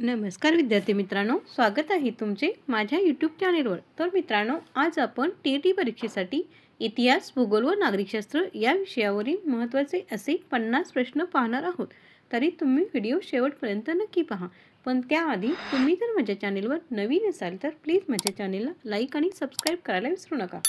नमस्कार विद्यार्थी मित्रांनो, स्वागत आहे तुमचे माझ्या यूट्यूब चॅनेलवर। तर मित्रांनो, आज आपण टीईटी परीक्षेसाठी इतिहास, भूगोल व नागरिकशास्त्र या विषयावरील महत्त्वाचे असे 50 प्रश्न पाहणार आहोत। तरी तुम्ही व्हिडिओ शेवटपर्यंत नक्की पहा। पण त्याआधी तुम्ही जर माझ्या चॅनेलवर नवीन असाल तर प्लीज माझ्या चॅनेलला लाईक आणि सबस्क्राइब करायला विसरू नका।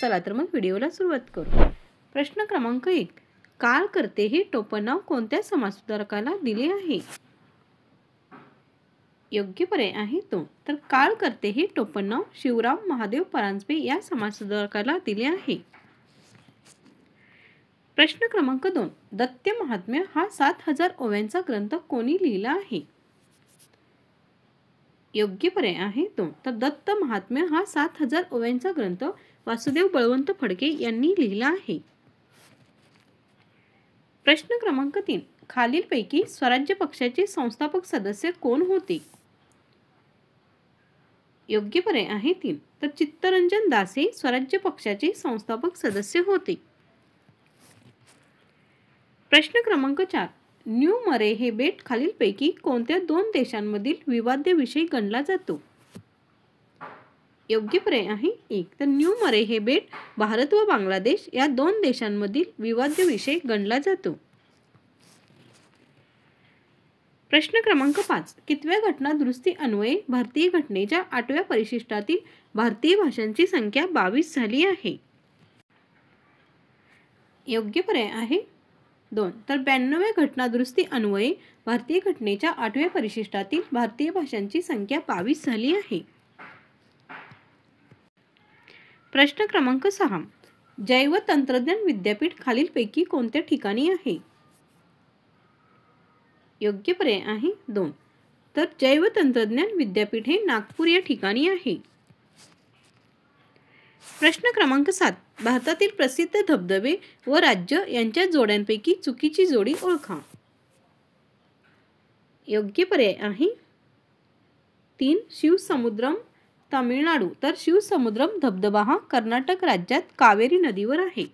चला तर मग व्हिडिओला सुरुवात करू। प्रश्न क्रमांक 1, काळकर्ते हे टोपणनाव कोणत्या समाजसुधारकाला दिले आहे? योग्य पर्याय आहे तो। तर काळकर्ते हे टोपणनाव शिवराम महादेव परांजपे या समाजसुधारकाला दिले आहे। प्रश्न क्रमांक 2, दत्त महात्म्य हा 7000 ओव्यांचा ग्रंथ कोणी लिहिला आहे? योग्य पर्याय आहे तो। तर दत्त महात्म्य हा 7000 ओव्यांचा ग्रंथ वासुदेव बळवंत फडके यांनी लिहिला आहे। प्रश्न क्रमांक 3, खालीलपैकी स्वराज्य पक्षाचे संस्थापक सदस्य कोण होते? योग्य पर्याय आहे 3, तर चित्तरंजन दास हे स्वराज्य पक्षाचे संस्थापक सदस्य होते। प्रश्न क्रमांक 4, न्यू मरे हे बेट खालीलपैकी कोणत्या दोन देशांमधील विवाद्य विषय गणला जातो? योग्य पर्याय आहे 1, तर न्यू मरे हे बेट भारत व बांगलादेश या दोन देशांमधील विवाद्य विषय गणला जातो। प्रश्न क्रमांक 5, कितव्या घटना दुरुस्ती अन्वये भारतीय घटनेच्या 8व्या परिशिष्टातील भारतीय भाषांची संख्या 22 झाली आहे? योग्य पर्याय आहे 2, तर 92व्या घटना दुरुस्ती अन्वये भारतीय घटनेच्या 8व्या परिशिष्टातील भारतीय भाषांची संख्या 22 झाली आहे। प्रश्न क्रमांक 6, जैव तंत्रज्ञान विद्यापीठ खालीलपैकी कोणत्या ठिकाणी आहे? योग्य पर्याय आहे 2, तर जैव तंत्रज्ञान विद्यापीठ हे नागपूर या ठिकाणी आहे। प्रश्न क्रमांक 7, भारतातील प्रसिद्ध धबधबे व राज्य यांच्या जोड्यांपैकी चुकीची जोडी ओळखा। योग्य पर्याय आहे 3, शिवसमुद्रम तामिळनाडू, तर शिवसमुद्रम धबधबा हा कर्नाटक राज्यात कावेरी नदीवर आहे।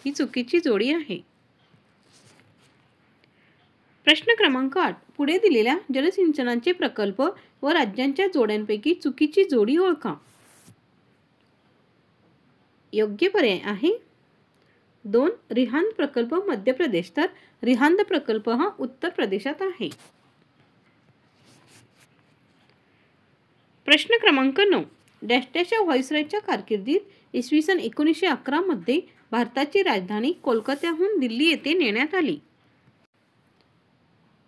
ही चुकीची जोडी आहे। प्रश्न क्रमांक 8, पुढे दिलेल्या जलसिंचनाचे प्रकल्प व राज्यांच्या जोड्यांपैकी चुकीची जोडी ओळखा। योग्य पर्याय आहे 2, रिहांद प्रकल्प मध्य प्रदेश, तर रिहांद प्रकल्प हा उत्तर प्रदेशात आहे। प्रश्न क्रमांक 9, डॅशच्या व्हाईसरॉयच्या कारकिर्दीत इसवी सन 1911 मध्ये भारताची राजधानी कोलकात्याहून दिल्ली येथे नेण्यात आली।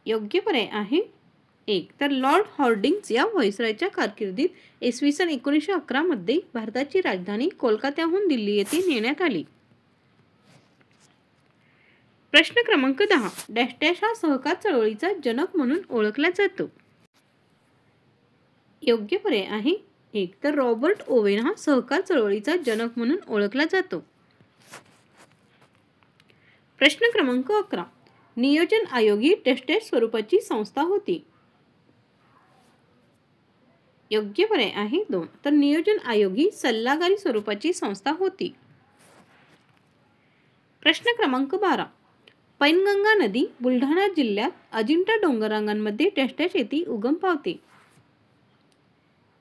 योग्य पर्याय आहे 1, तर लॉर्ड हॉर्डिंग्ज या व्हाईसरॉयच्या कारकिर्दीत इसवी सन 1911 मध्ये भारताची राजधानी कोलकात्याहून दिल्ली येथे नेण्यात आली। प्रश्न क्रमांक 10, डॅश हा सहकार चळवळीचा जनक म्हणून ओळखला जातो। योग्य पर्याय आहे 1, तर रॉबर्ट ओवेन हा सहकार चळवळीचा जनक म्हणून ओळखला जातो। प्रश्न क्रमांक 11, नियोजन आयोग ही डॅश स्वरूपाची संस्था होती। योग्य पर्याय आहे 2, तर नियोजन आयोग ही सल्लागारी स्वरूपाची संस्था होती। प्रश्न क्रमांक 12, पैनगंगा नदी बुलढाणा जिल्ह्यात अजिंठा डोंगररांगांमध्ये डॅश येथे उगम पावते।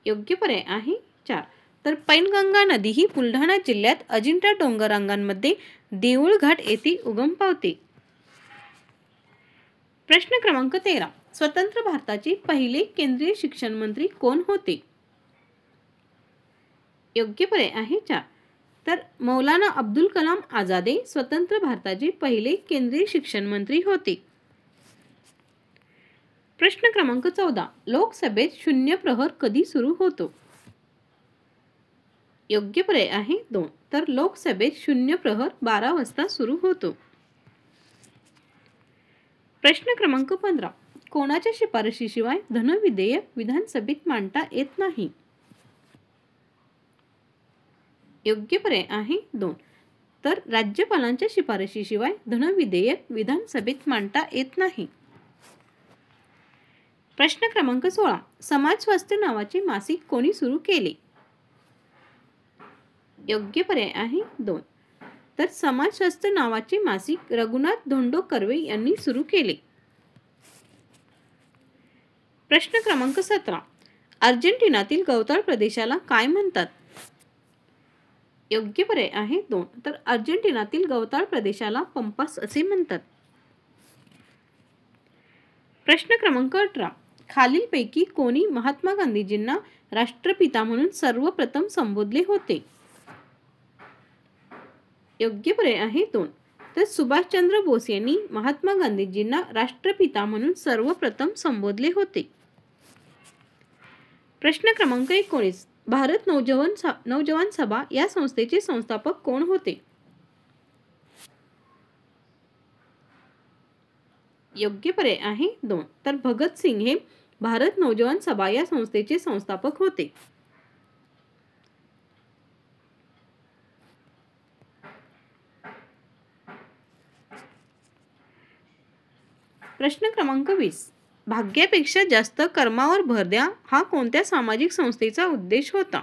योग्य पर्याय आहे 4, तर पैनगंगा नदी ही बुलढाणा जिल्ह्यात अजिंठा डोंगररांगांमध्ये देऊळघाट येथे उगम पावते। प्रश्न क्रमांक 13, स्वतंत्र भारताचे पहिले केंद्रीय शिक्षण मंत्री कोण होते? योग्य पर्याय आहे 4, तर मौलाना अब्दुल कलाम आझाद हे स्वतंत्र भारताचे पहिले केंद्रीय शिक्षण मंत्री होते। प्रश्न क्रमांक 14, लोकसभेत शून्य प्रहर कधी सुरू होतो? योग्य पर्याय आहे 2, तर लोकसभेत शून्य प्रहर 12 वाजता सुरू होतो। प्रश्न क्रमांक 15, कोणाच्या शिफारशीशिवाय धन विधेयक विधानसभेत मांडता येत नाही? योग्य पर्याय आहे 2, तर राज्यपालांच्या शिफारशीशिवाय धन विधेयक विधानसभेत मांडता येत नाही। प्रश्न क्रमांक 16, समाज स्वास्थ्य नावाचे मासिक कोणी सुरू केले? योग्य पर्याय आहे 2, तर समाज स्वास्थ्य नावाचे मासिक रघुनाथ धोंडो कर्वे यांनी सुरू केले। प्रश्न क्रमांक 17. अर्जेंटिनातील गवताळ प्रदेशाला काय म्हणतात? योग्य पर्याय आहे 2. तर अर्जेंटिनातील गवताळ प्रदेशाला पंपास असे म्हणतात. प्रश्न क्रमांक 18. खालीलपैकी कोणी महात्मा गांधीजींना राष्ट्रपिता म्हणून सर्वप्रथम संबोधले होते? योग्य पर्याय आहे 2. तर सुभाषचंद्र बोस यांनी महात्मा गांधीजींना राष्ट्रपिता म्हणून सर्वप्रथम संबोधले होते. प्रश्न क्रमांक 19. भारत नौजवान सभा या संस्थेचे संस्थापक कोण होते? योग्य पर्याय आहे 2. तर भगत सिंग हे भारत नौजवान सभा या संस्थेचे संस्थापक होते. प्रश्न क्रमांक 20. भाग्यापेक्षा जास्त कर्मावर भर द्या हा कोणत्या सामाजिक संस्थेचा उद्देश होता?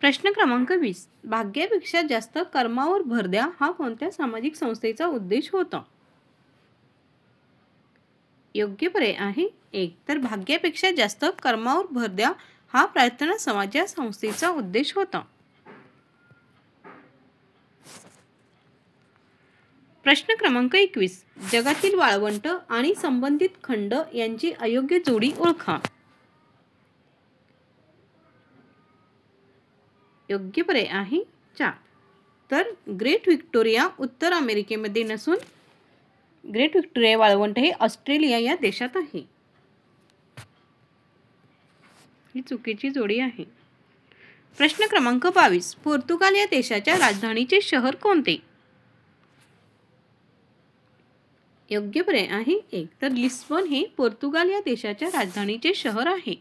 प्रश्न क्रमांक 20. भाग्यापेक्षा जास्त कर्मावर भर द्या हा कोणत्या सामाजिक संस्थेचा उद्देश होता? योग्य पर्याय आहे 1. तर भाग्यापेक्षा जास्त कर्मावर भर द्या हा प्रार्थना समाज या संस्थेचा उद्देश होता. प्रश्न क्रमांक 21. जगातील वाळवंट आणि संबंधित खंड यांची अयोग्य जोडी ओळखा. योग्य पर्याय आहे 4. तर ग्रेट व्हिक्टोरिया उत्तर अमेरिकेमध्ये नसून ग्रेट व्हिक्टोरिया वाळवंट हे ऑस्ट्रेलिया या देशात आहे. ही चुकीची जोडी आहे. प्रश्न क्रमांक 22. पोर्तुगाल या देशाच्या राजधानीचे शहर कोणते? योग्य पर्याय आहे 1. तर लिस्बन हे पोर्तुगाल या देशाच्या राजधानीचे शहर आहे.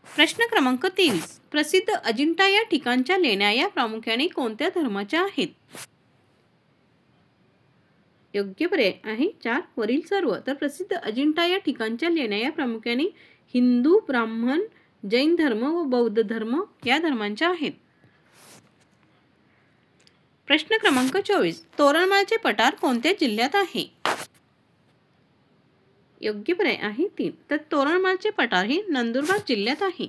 प्रश्न क्रमांक 23. प्रसिद्ध अजिंठा या ठिकाणच्या लेण्या या प्रामुख्याने कोणत्या धर्माच्या आहेत? योग्य पर्याय आहे 4. वरील सर्व. तर प्रसिद्ध अजिंठा या ठिकाणच्या लेण्या या प्रामुख्याने हिंदू, ब्राह्मण, जैन धर्म व बौद्ध धर्म या धर्मांच्या आहेत. प्रश्न क्रमांक 24. तोरणमाळचे पठार कोणत्या जिल्ह्यात आहे? योग्य पर्याय आहे 3. तर तोरणमाळचे पठार हे नंदुरबार जिल्ह्यात आहे.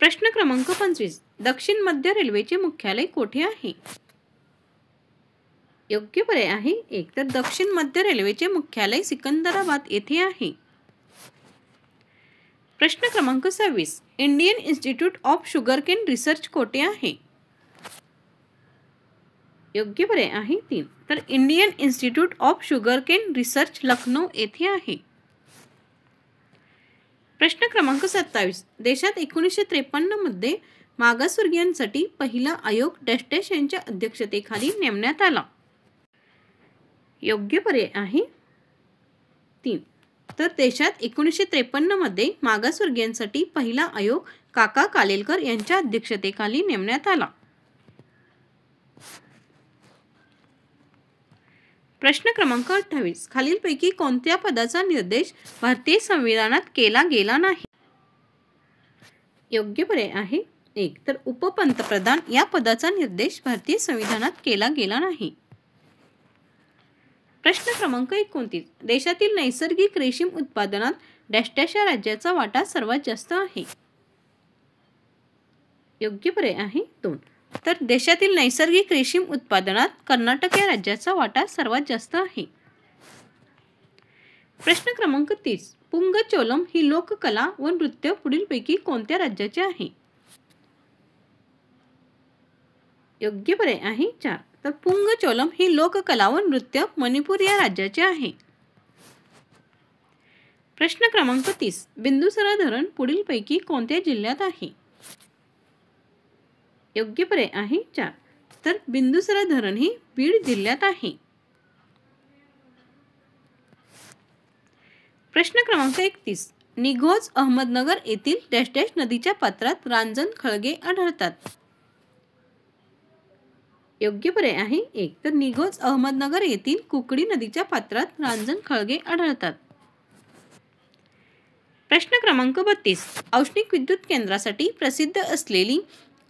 प्रश्न क्रमांक 25. दक्षिण मध्य रेल्वेचे मुख्यालय कोठे आहे? योग्य पर्याय आहे 1. तर दक्षिण मध्य रेल्वेचे मुख्यालय सिकंदराबाद येथे आहे. प्रश्न क्रमांक 26. Indian institute of sugarcane research कोठे आहे? योग्य पर्याय आहे 3. तर Indian institute of sugarcane research Lucknow येथे आहे. प्रश्न क्रमांक 27. देशात 1953 मध्ये मागासवर्गीयांसाठी पहिला आयोग डॅश यांच्या अध्यक्षतेखाली नेमण्यात आला. योग्य पर्याय आहे 3. तर देशात 1953 मध्ये मागासवर्गीयांसाठी पहिला आयोग काका कालेलकर यांच्या अध्यक्षतेखाली नेमण्यात आला. प्रश्न क्रमांक 28. खालीलपैकी कोणत्या पदाचा निर्देश भारतीय संविधानात केला गेला नाही? योग्य पर्याय आहे 1. तर उपपंतप्रधान या पदाचा निर्देश भारतीय संविधानात केला गेला नाही. प्रश्न क्रमांक 29. देशातील नैसर्गिक रेशीम उत्पादनात डॅश या राज्याचा वाटा सर्वात जास्त आहे? योग्य पर्याय आहे 2. तर देशातील नैसर्गिक रेशीम उत्पादनात कर्नाटक या राज्याचा वाटा सर्वात जास्त आहे. प्रश्न क्रमांक 30. पुंगचोलम ही लोककला व नृत्य पुढीलपैकी कोणत्या राज्याचे आहे? योग्य पर्याय आहे 4. तर पुंगचोलम ही लोककला व नृत्य मणिपूर या राज्याचे आहे. प्रश्न क्रमांक 30. बिंदुसरा धरण पुढीलपैकी कोणत्या जिल्ह्यात आहे? योग्य पर्याय आहे 4. तर बिंदुसरा धरण हे बीड जिल्ह्यात आहे. प्रश्न क्रमांक 31. निघोज अहमदनगर येथील डॅश नदीच्या पात्रात रांजण खळगे आढळतात. योग्य पर्याय आहे 1. तर निघोज अहमदनगर येथील कुकडी नदीच्या पात्रात रांजण खळगे आढळतात. प्रश्न क्रमांक 32. औष्णिक विद्युत केंद्रासाठी प्रसिद्ध असलेली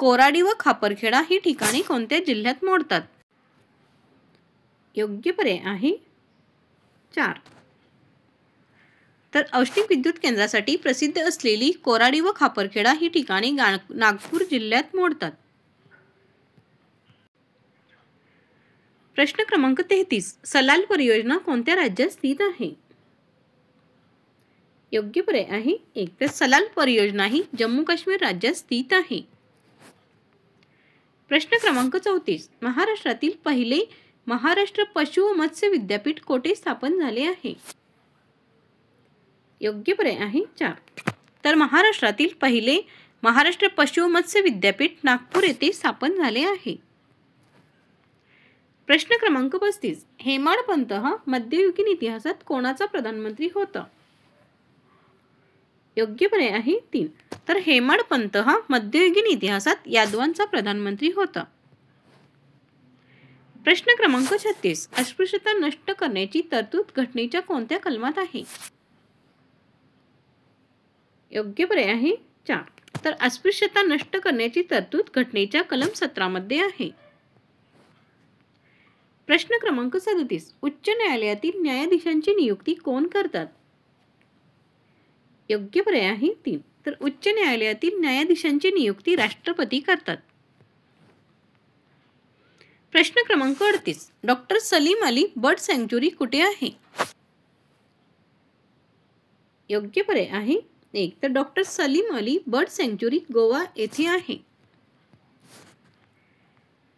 कोराडी व खापरखेडा ही ठिकाणे कोणत्या जिल्ह्यात मोडतात? योग्य पर्याय आहे 4. तर औष्णिक विद्युत केंद्रासाठी प्रसिद्ध असलेली कोराडी व खापरखेडा ही ठिकाणे नागपूर जिल्ह्यात मोडतात. प्रश्न क्रमांक 33. सलाल परियोजना कोणत्या राज्यात स्थित आहे? योग्य पर्याय आहे 1. तर सलाल परियोजना ही जम्मू काश्मीर राज्यात स्थित आहे. प्रश्न क्रमांक 34. महाराष्ट्रातील पहिले महाराष्ट्र पशु व मत्स्य विद्यापीठ कोठे स्थापन झाले आहे? योग्य पर्याय आहे 4. तर महाराष्ट्रातील पहिले महाराष्ट्र पशु व मत्स्य विद्यापीठ नागपूर येथे स्थापन झाले आहे. प्रश्न क्रमांक 35. हेमाडपंत हा मध्ययुगीन इतिहासात कोणाचा प्रधानमंत्री होता? योग्य पर्याय आहे 3. तर हेमाडपंत हा मध्ययुगीन इतिहासात यादवांचा प्रधानमंत्री होता. प्रश्न क्रमांक 36. अस्पृश्यता नष्ट करण्याची तरतूद घटनेच्या कोणत्या कलमात आहे? योग्य पर्याय आहे 4. तर अस्पृश्यता नष्ट करण्याची तरतूद घटनेच्या कलम 17 मध्ये आहे. प्रश्न क्रमांक 37. उच्च न्यायालयातील न्यायाधीशांची नियुक्ती कोण करतात? योग्य पर्याय आहे 3. तर उच्च न्यायालयातील न्यायाधीशांची नियुक्ती राष्ट्रपती करतात. प्रश्न क्रमांक 38. Doctor Salim Ali bird sanctuary कुठे आहे? योग्य पर्याय आहे 1. तर doctor Salim Ali bird sanctuary Goa येथे आहे.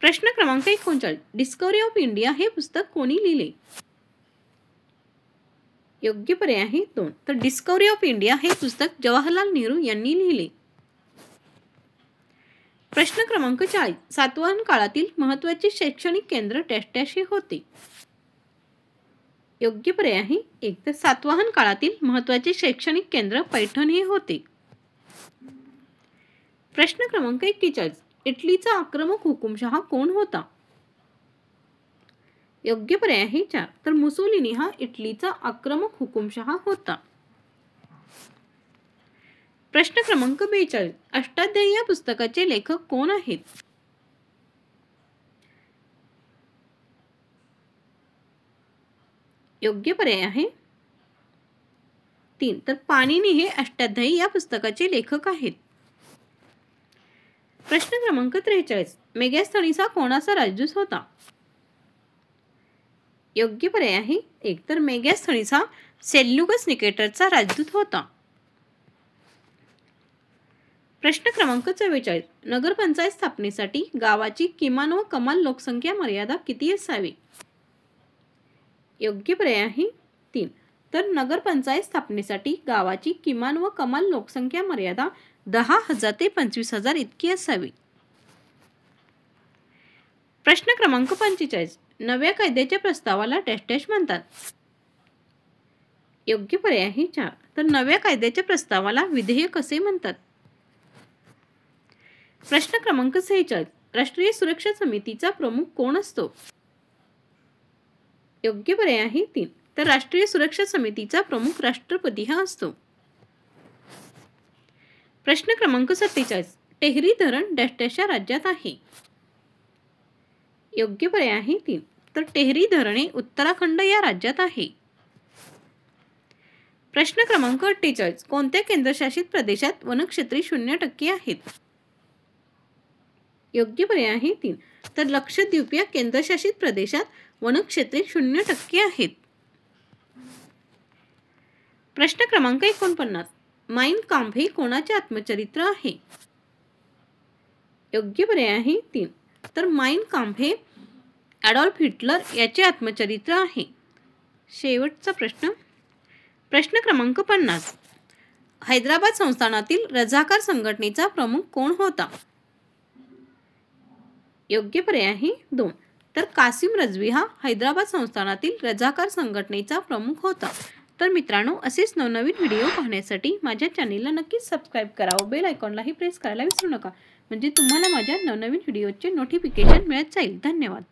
प्रश्न क्रमांक 39. डिस्कव्हरी ऑफ इंडिया हे पुस्तक कोणी लिहिले? योग्य पर्याय आहे 2. तर डिस्कव्हरी ऑफ इंडिया हे पुस्तक जवाहरलाल नेहरू यांनी लिहिले. प्रश्न क्रमांक 40. सातवाहन काळातील महत्त्वाचे शैक्षणिक केंद्र डॅश डॅश हे होते? योग्य पर्याय आहे 1. तर सातवाहन काळातील महत्त्वाचे शैक्षणिक केंद्र पैठण हे होते. प्रश्न क्रमांक 41. इटलीचा आक्रमक हुकुमशहा कोण होता? योग्य पर्याय आहे 4. तर मुसोलिनी हा इटलीचा आक्रमक हुकुमशहा होता. प्रश्न क्रमांक 42. अष्टाध्यायी या पुस्तकाचे लेखक कोण आहेत? योग्य पर्याय आहे 3. तर पाणिनी हे अष्टाध्यायी या पुस्तकाचे लेखक आहेत. प्रश्न क्रमांक 43. मेगॅस्थनीसा कोणाचा राजदूत होता? योग्य पर्याय आहे 1. तर मेगॅस्थनीस हा सेल्युकस निकेटरचा राजदूत होता. प्रश्न क्रमांक 44. नगरपंचायत स्थापनेसाठी गावाची किमान व कमाल लोकसंख्या मर्यादा किती असावी? योग्य पर्याय आहे 3. तर नगरपंचायत स्थापनेसाठी गावाची किमान व कमाल लोकसंख्या मर्यादा 10,000 ते 25,000 इतकी असावी. प्रश्न क्रमांक 45. नव्या कायद्याच्या प्रस्तावाला डॅश डॅश म्हणतात? योग्य पर्याय आहे 4. तर नव्या कायद्याच्या प्रस्तावाला विधेयक असे म्हणतात. प्रश्न क्रमांक 46. राष्ट्रीय सुरक्षा समितीचा प्रमुख कोण असतो? योग्य पर्याय आहे 3. तर राष्ट्रीय सुरक्षा समितीचा प्रमुख राष्ट्रपती हा असतो. प्रश्न क्रमांक 47. टेहरी धरण डॅश डॅश या राज्यात आहे? योग्य पर्याय आहे 3. तर टेहरी धरण हे उत्तराखंड या राज्यात आहे. प्रश्न क्रमांक 48. कोणत्या केंद्रशासित प्रदेशात वनक्षेत्रे 0% आहेत? योग्य पर्याय आहे 3. तर लक्षद्वीप या केंद्रशासित प्रदेशात वनक्षेत्रे 0% आहेत. प्रश्न क्रमांक 49. माइन काम्फ हे कोणाचे आत्मचरित्र आहे? योग्य पर्याय आहे 3. तर माइन काम्फ हे ॲडॉल्फ हिटलर याचे आत्मचरित्र आहे. शेवटचा प्रश्न. प्रश्न क्रमांक 50. हैदराबाद संस्थानातील रझाकार संघटनेचा प्रमुख कोण होता? योग्य पर्याय आहे 2. तर कासिम रजवी हा हैदराबाद संस्थानातील रझाकार संघटनेचा प्रमुख होता. तर मित्रांनो, असेच नवनवीन व्हिडिओ पाहण्यासाठी माझ्या चॅनेलला नक्कीच सबस्क्राईब करा व बेल आयकॉनलाही प्रेस करायला विसरू नका, म्हणजे तुम्हाला माझ्या नवनवीन व्हिडिओचे नोटिफिकेशन मिळत जाईल. धन्यवाद.